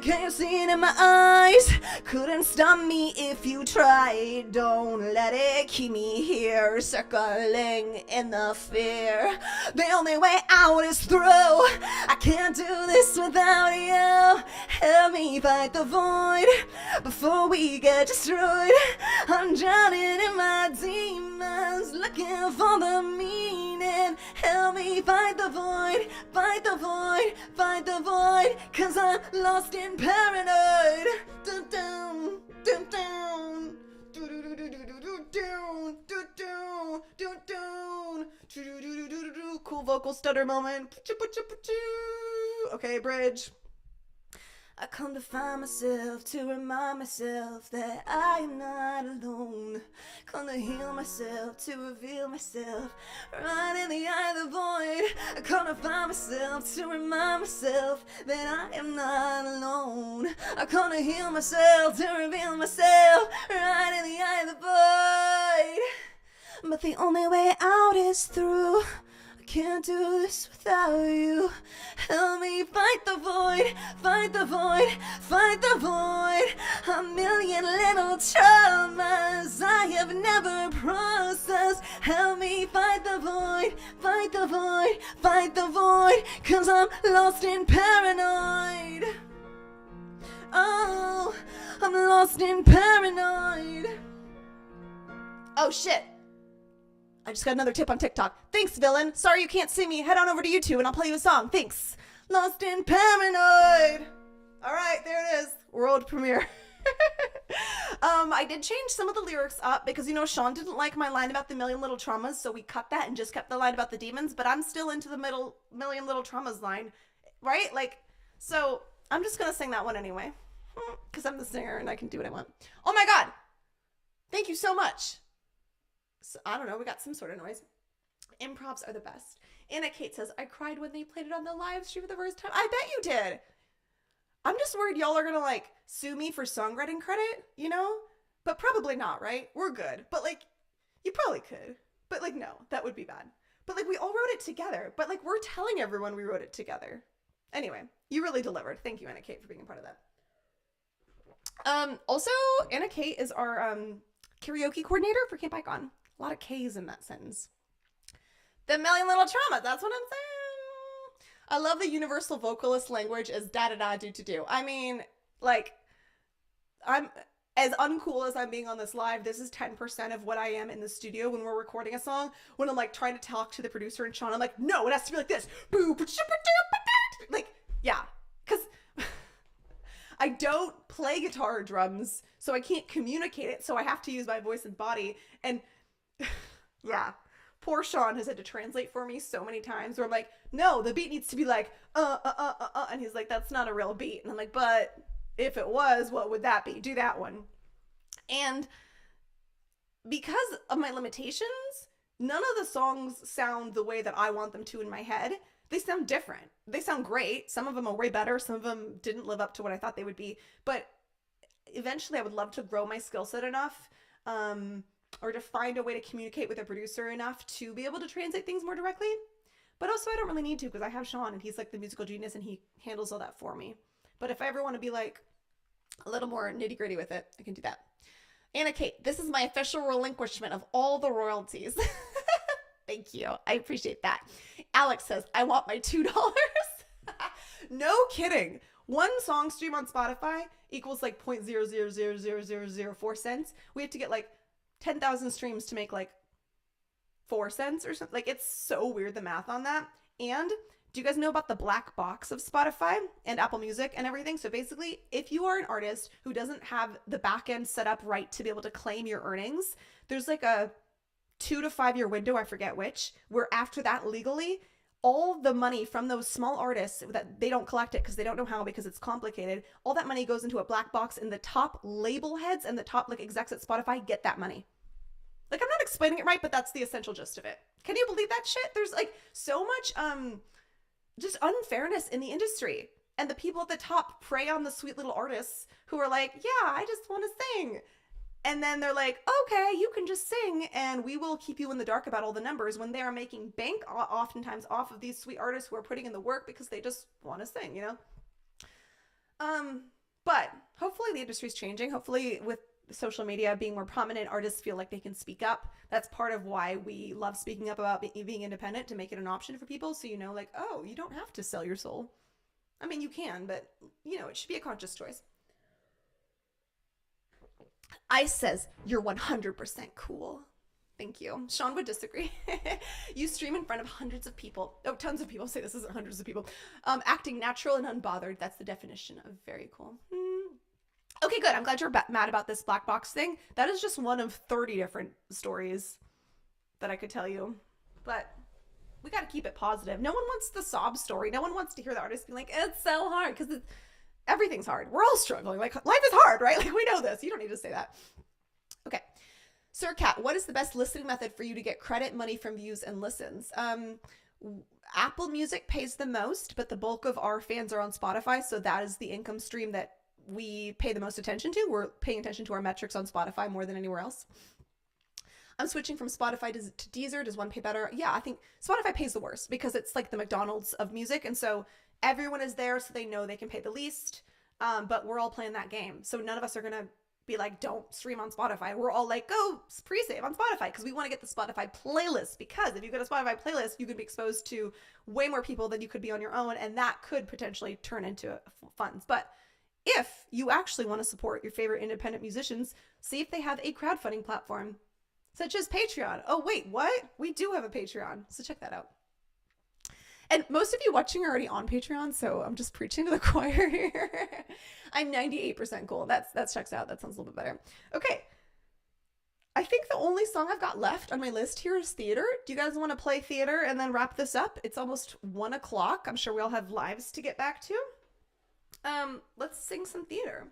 Can't you see it in my eyes? Couldn't stop me if you tried. Don't let it keep me here, circling in the fear. The only way out is through. I can't do this without you. Help me fight the void before we get destroyed. I'm drowning in my demons, looking for the meaning. Help me fight the void, fight the void, fight the void, 'cause I'm lost in paranoid. Dun, dun, dun, dun. Cool vocal stutter moment. Okay, bridge. I come to find myself, to remind myself that I am not alone. Come to heal myself, to reveal myself, right in the eye of the void. I come to find myself, to remind myself that I am not alone. I come to heal myself, to reveal myself, right in the eye of the void. But the only way out is through. Can't do this without you. Help me fight the void, fight the void, fight the void. A million little traumas I have never processed. Help me fight the void, fight the void, fight the void, 'cause I'm lost in paranoid. Oh, I'm lost in paranoid. Oh shit. I just got another tip on TikTok. Thanks, villain. Sorry you can't see me. Head on over to YouTube and I'll play you a song. Thanks. Lost in Paranoid. All right, there it is. World premiere. I did change some of the lyrics up because, you know, Sean didn't like my line about the million little traumas, so we cut that and just kept the line about the demons, but I'm still into the million little traumas line, right? Like, so I'm just going to sing that one anyway because I'm the singer and I can do what I want. Oh my God. Thank you so much. So, I don't know, we got some sort of noise. Improvs are the best. Anna Kate says, I cried when they played it on the live stream for the first time. I bet you did. I'm just worried y'all are gonna like sue me for songwriting credit, you know? But probably not, right? We're good. But like, you probably could. But like, no, that would be bad. But like, we all wrote it together. But like, we're telling everyone we wrote it together. Anyway, you really delivered. Thank you, Anna Kate, for being a part of that. Also, Anna Kate is our karaoke coordinator for Camp Icon. A lot of K's in that sentence. The million little traumas. That's what I'm saying. I love the universal vocalist language as da da da do to do. I mean, like, I'm as uncool as I'm being on this live. This is 10% of what I am in the studio when we're recording a song. When I'm like trying to talk to the producer and Sean, I'm like, no, it has to be like this. Like, yeah, because I don't play guitar or drums, so I can't communicate it. So I have to use my voice and body. And yeah, poor Sean has had to translate for me so many times where I'm like, no, the beat needs to be like, and he's like, that's not a real beat. And I'm like, but if it was, what would that be? Do that one. And because of my limitations, none of the songs sound the way that I want them to in my head. They sound different. They sound great. Some of them are way better. Some of them didn't live up to what I thought they would be. But eventually I would love to grow my skill set enough, or to find a way to communicate with a producer enough to be able to translate things more directly. But also I don't really need to because I have Sean and he's like the musical genius and he handles all that for me. But if I ever want to be like a little more nitty gritty with it, I can do that. Anna Kate, this is my official relinquishment of all the royalties. Thank you. I appreciate that. Alex says, I want my $2. No kidding. One song stream on Spotify equals like 0.0000004 cents. We have to get like 10,000 streams to make like 4 cents or something. Like, it's so weird, the math on that. And do you guys know about the black box of Spotify and Apple Music and everything? So basically, if you are an artist who doesn't have the back end set up right to be able to claim your earnings, there's like a 2 to 5 year window, I forget which, where after that legally, all the money from those small artists that they don't collect it because they don't know how, because it's complicated, all that money goes into a black box and the top label heads and the top like execs at Spotify get that money. Like, I'm not explaining it right, but that's the essential gist of it. Can you believe that shit? There's like so much just unfairness in the industry. And the people at the top prey on the sweet little artists who are like, yeah, I just want to sing. And then they're like, okay, you can just sing and we will keep you in the dark about all the numbers, when they are making bank oftentimes off of these sweet artists who are putting in the work because they just want to sing, you know? But hopefully the industry's changing. Hopefully with social media being more prominent, artists feel like they can speak up. That's part of why we love speaking up about being independent, to make it an option for people. So, you know, like, oh, you don't have to sell your soul. I mean, you can, but you know, it should be a conscious choice. Ice says, you're 100% cool. Thank you. Sean would disagree. You stream in front of hundreds of people. Oh, tons of people. Say this isn't hundreds of people. Acting natural and unbothered. That's the definition of very cool. Okay, good. I'm glad you're mad about this black box thing. That is just one of 30 different stories that I could tell you. But we got to keep it positive. No one wants the sob story. No one wants to hear the artist be like, it's so hard, because everything's hard. We're all struggling. Like, life is hard, right? Like, we know this. You don't need to say that. Okay. Sir Cat, what is the best listening method for you to get credit, money from views, and listens? Apple Music pays the most, but the bulk of our fans are on Spotify, so that is the income stream that we pay the most attention to. We're paying attention to our metrics on Spotify more than anywhere else. I'm switching from Spotify to Deezer. Does one pay better? Yeah, I think Spotify pays the worst because it's like the McDonald's of music. And so everyone is there, so they know they can pay the least. But we're all playing that game. So none of us are going to be like, don't stream on Spotify. We're all like, go pre-save on Spotify, because we want to get the Spotify playlist. Because if you get a Spotify playlist, you can be exposed to way more people than you could be on your own. And that could potentially turn into funds. But if you actually want to support your favorite independent musicians, see if they have a crowdfunding platform, such as Patreon. Oh, wait, what? We do have a Patreon, so check that out. And most of you watching are already on Patreon, so I'm just preaching to the choir here. I'm 98% cool. That checks out. That sounds a little bit better. Okay. I think the only song I've got left on my list here is Theater. Do you guys want to play Theater and then wrap this up? It's almost 1 o'clock. I'm sure we all have lives to get back to. Let's sing some Theater.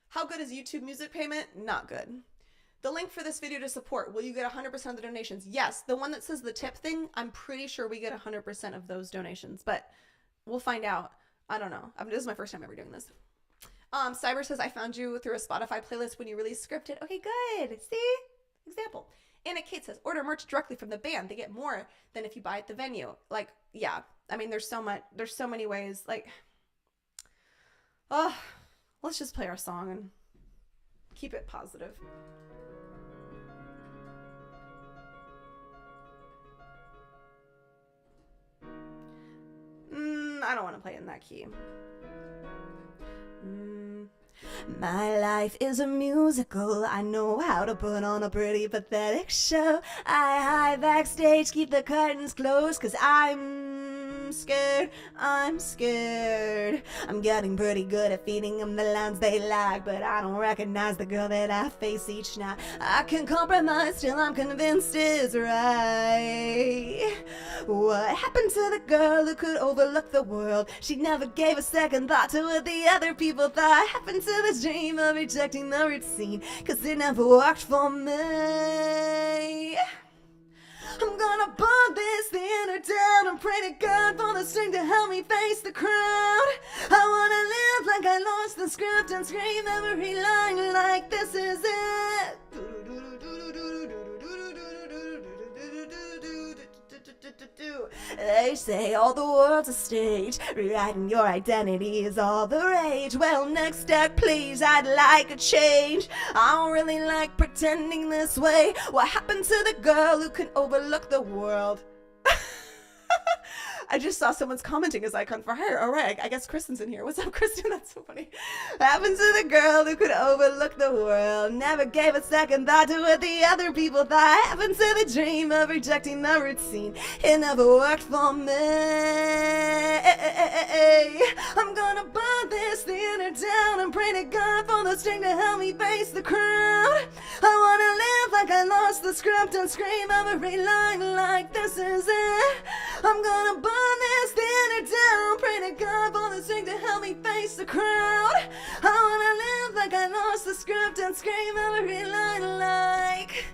How good is YouTube music payment? Not good. the link for this video to support, will you get 100% of the donations? Yes. The one that says the tip thing, I'm pretty sure we get 100% of those donations, but we'll find out. I don't know. This is my first time ever doing this. Cyber says, I found you through a Spotify playlist when you released Scripted. Okay, good. See? Example. Anna Kate says, order merch directly from the band. They get more than if you buy at the venue. Like, yeah. I mean, there's so many ways. Like, let's just play our song and keep it positive. I don't want to play it in that key. My life is a musical. I know how to put on a pretty pathetic show. I hide backstage, keep the curtains closed, 'cause I'm scared. I'm getting pretty good at feeding them the lines they like, but I don't recognize the girl that I face each night. I can compromise till I'm convinced it's right. What happened to the girl who could overlook the world? She never gave a second thought to what the other people thought. Happened to the dream of rejecting the routine, 'cause it never worked for me. I'm gonna burn this theater down and pray to God for the strength to help me face the crowd. I wanna live like I lost the script and scream every line like this is it. They say all the world's a stage, rewriting your identity is all the rage. Well, next act please, I'd like a change. I don't really like pretending this way. What happened to the girl who can overlook the world? I just saw someone's commenting as icon for her. All right, I guess Kristen's in here. What's up, Kristen? That's so funny. What happened to the girl who could overlook the world? Never gave a second thought to what the other people thought. Happened to the dream of rejecting the routine. It never worked for me. I'm gonna burn this theater down and pray to God for the strength to help me face the crowd. I wanna live like I lost the script and scream every line like this is it. I'm gonna burn this theater down, pray to God for the strength to help me face the crowd. I wanna live like I lost the script and scream every line like.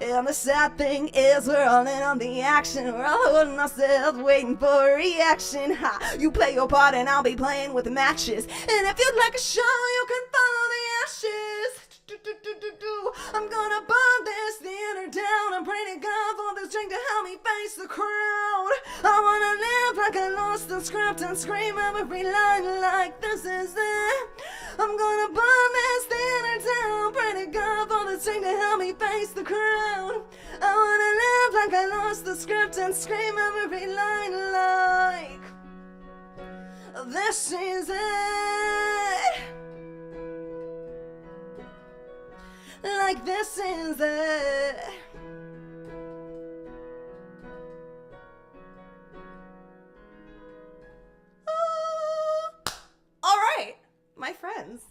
And the sad thing is we're all in on the action. We're all holding ourselves waiting for a reaction. Ha, you play your part and I'll be playing with the matches. And if you'd like a show, you can follow the ashes. I'm gonna burn this theater down and pray to God for the strength to help me face the crowd. I wanna live like I lost the script and scream every line like this is it. I'm gonna burn this theater down, pray to God for the strength to help me face the crowd. I wanna live like I lost the script and scream every line like this is it. Like this is it. All right, my friends,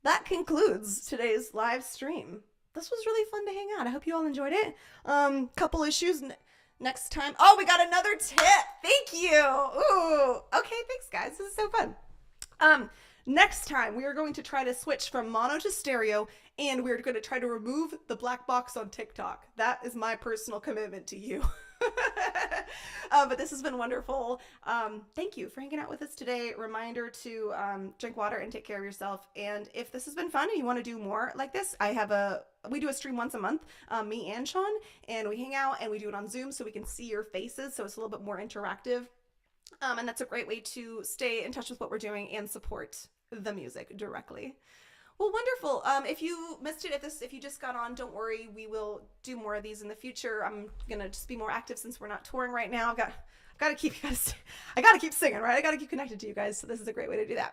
that concludes today's live stream. This was really fun to hang out. I hope you all enjoyed it. Couple issues next time. Oh, we got another tip. Thank you. Ooh. Okay, thanks guys. This is so fun. Next time we are going to try to switch from mono to stereo, and we're going to try to remove the black box on TikTok. That is my personal commitment to you. But this has been wonderful. Thank you for hanging out with us today. Reminder to drink water and take care of yourself. And if this has been fun and you want to do more like this, we do a stream once a month, me and Sean, and we hang out and we do it on Zoom so we can see your faces, so it's a little bit more interactive. And that's a great way to stay in touch with what we're doing and support the music directly. Well, wonderful. If you missed it, if you just got on, don't worry. We will do more of these in the future. I'm gonna just be more active since we're not touring right now. I gotta keep singing, right? I gotta keep connected to you guys. So this is a great way to do that.